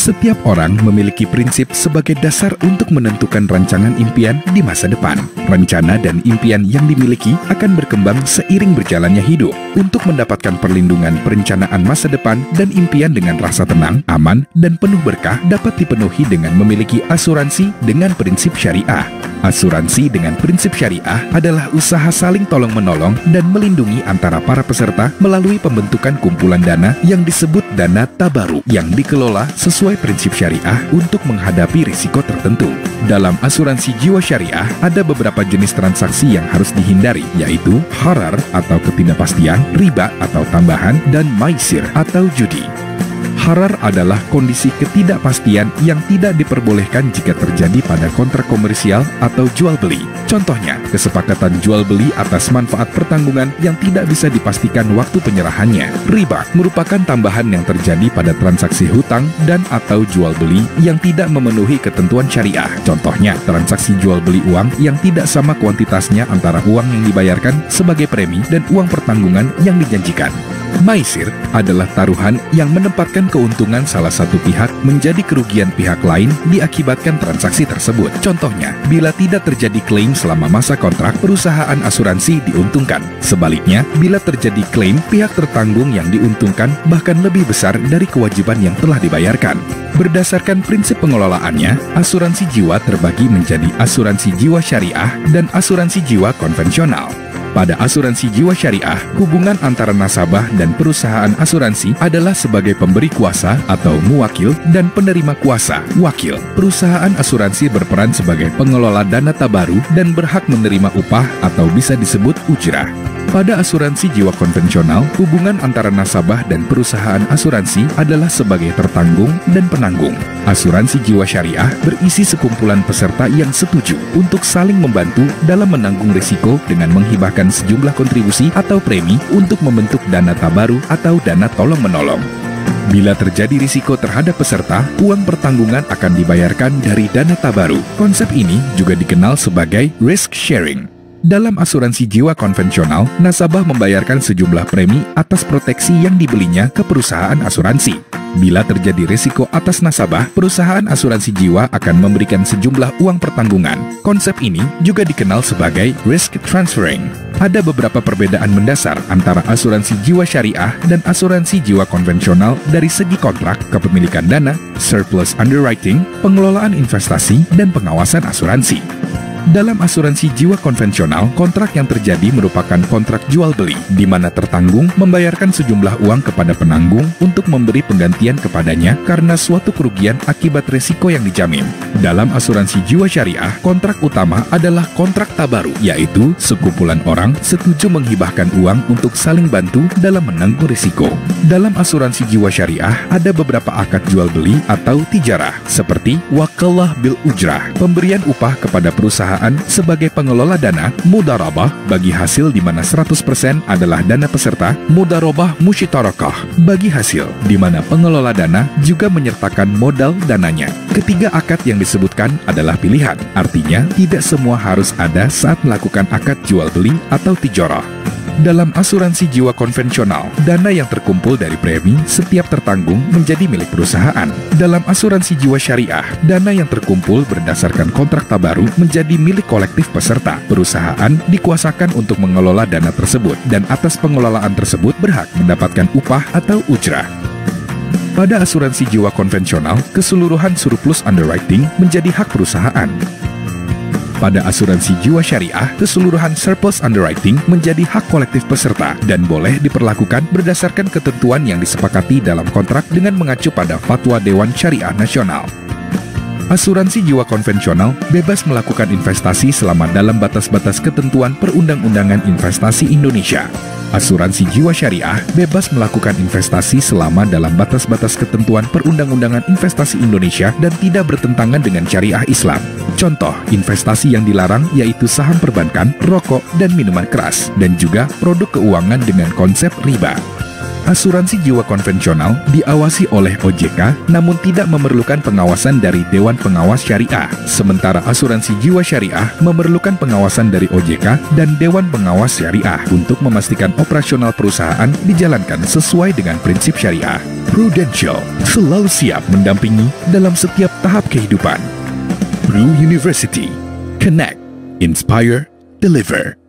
Setiap orang memiliki prinsip sebagai dasar untuk menentukan rancangan impian di masa depan. Rencana dan impian yang dimiliki akan berkembang seiring berjalannya hidup. Untuk mendapatkan perlindungan perencanaan masa depan dan impian dengan rasa tenang, aman, dan penuh berkah dapat dipenuhi dengan memiliki asuransi dengan prinsip syariah. Asuransi dengan prinsip syariah adalah usaha saling tolong-menolong dan melindungi antara para peserta melalui pembentukan kumpulan dana yang disebut dana tabaruk yang dikelola sesuai prinsip syariah untuk menghadapi risiko tertentu. Dalam asuransi jiwa syariah, ada beberapa jenis transaksi yang harus dihindari, yaitu gharar atau ketidakpastian, riba atau tambahan, dan maisir atau judi. Gharar adalah kondisi ketidakpastian yang tidak diperbolehkan jika terjadi pada kontrak komersial atau jual-beli. Contohnya, kesepakatan jual-beli atas manfaat pertanggungan yang tidak bisa dipastikan waktu penyerahannya. Riba merupakan tambahan yang terjadi pada transaksi hutang dan atau jual-beli yang tidak memenuhi ketentuan syariah. Contohnya, transaksi jual-beli uang yang tidak sama kuantitasnya antara uang yang dibayarkan sebagai premi dan uang pertanggungan yang dijanjikan. Maisir adalah taruhan yang menempatkan keuntungan salah satu pihak menjadi kerugian pihak lain diakibatkan transaksi tersebut. Contohnya, bila tidak terjadi klaim selama masa kontrak, perusahaan asuransi diuntungkan. Sebaliknya, bila terjadi klaim, pihak tertanggung yang diuntungkan bahkan lebih besar dari kewajiban yang telah dibayarkan. Berdasarkan prinsip pengelolaannya, asuransi jiwa terbagi menjadi asuransi jiwa syariah dan asuransi jiwa konvensional. Pada asuransi jiwa syariah, hubungan antara nasabah dan perusahaan asuransi adalah sebagai pemberi kuasa atau muwakil dan penerima kuasa, wakil. Perusahaan asuransi berperan sebagai pengelola dana tabaru dan berhak menerima upah atau bisa disebut ujrah. Pada asuransi jiwa konvensional, hubungan antara nasabah dan perusahaan asuransi adalah sebagai tertanggung dan penanggung. Asuransi jiwa syariah berisi sekumpulan peserta yang setuju untuk saling membantu dalam menanggung risiko dengan menghibahkan sejumlah kontribusi atau premi untuk membentuk dana tabaru atau dana tolong-menolong. Bila terjadi risiko terhadap peserta, uang pertanggungan akan dibayarkan dari dana tabaru. Konsep ini juga dikenal sebagai risk sharing. Dalam asuransi jiwa konvensional, nasabah membayarkan sejumlah premi atas proteksi yang dibelinya ke perusahaan asuransi. Bila terjadi risiko atas nasabah, perusahaan asuransi jiwa akan memberikan sejumlah uang pertanggungan. Konsep ini juga dikenal sebagai risk transferring. Ada beberapa perbedaan mendasar antara asuransi jiwa syariah dan asuransi jiwa konvensional dari segi kontrak, kepemilikan dana, surplus underwriting, pengelolaan investasi, dan pengawasan asuransi. Dalam asuransi jiwa konvensional, kontrak yang terjadi merupakan kontrak jual-beli, di mana tertanggung membayarkan sejumlah uang kepada penanggung untuk memberi penggantian kepadanya karena suatu kerugian akibat resiko yang dijamin. Dalam asuransi jiwa syariah, kontrak utama adalah kontrak tabaru, yaitu sekumpulan orang setuju menghibahkan uang untuk saling bantu dalam menanggung risiko. Dalam asuransi jiwa syariah, ada beberapa akad jual-beli atau tijarah, seperti wakalah bil ujrah, pemberian upah kepada perusahaan sebagai pengelola dana, mudharabah bagi hasil di mana 100% adalah dana peserta, mudharabah musyitarakah bagi hasil di mana pengelola dana juga menyertakan modal dananya. Ketiga akad yang disebutkan adalah pilihan, artinya tidak semua harus ada saat melakukan akad jual beli atau tijarah. Dalam asuransi jiwa konvensional, dana yang terkumpul dari premi setiap tertanggung menjadi milik perusahaan. Dalam asuransi jiwa syariah, dana yang terkumpul berdasarkan kontrak tabaru menjadi milik kolektif peserta. Perusahaan dikuasakan untuk mengelola dana tersebut dan atas pengelolaan tersebut berhak mendapatkan upah atau ujrah. Pada asuransi jiwa konvensional, keseluruhan surplus underwriting menjadi hak perusahaan. Pada asuransi jiwa syariah, keseluruhan surplus underwriting menjadi hak kolektif peserta dan boleh diperlakukan berdasarkan ketentuan yang disepakati dalam kontrak dengan mengacu pada Fatwa Dewan Syariah Nasional. Asuransi jiwa konvensional bebas melakukan investasi selama dalam batas-batas ketentuan Perundang-undangan Investasi Indonesia. Asuransi jiwa syariah bebas melakukan investasi selama dalam batas-batas ketentuan Perundang-undangan Investasi Indonesia dan tidak bertentangan dengan syariah Islam. Contoh investasi yang dilarang yaitu saham perbankan, rokok, dan minuman keras, dan juga produk keuangan dengan konsep riba. Asuransi jiwa konvensional diawasi oleh OJK namun tidak memerlukan pengawasan dari Dewan Pengawas Syariah. Sementara asuransi jiwa syariah memerlukan pengawasan dari OJK dan Dewan Pengawas Syariah untuk memastikan operasional perusahaan dijalankan sesuai dengan prinsip syariah. Prudential selalu siap mendampingi dalam setiap tahap kehidupan. Pru University. Connect, Inspire, Deliver.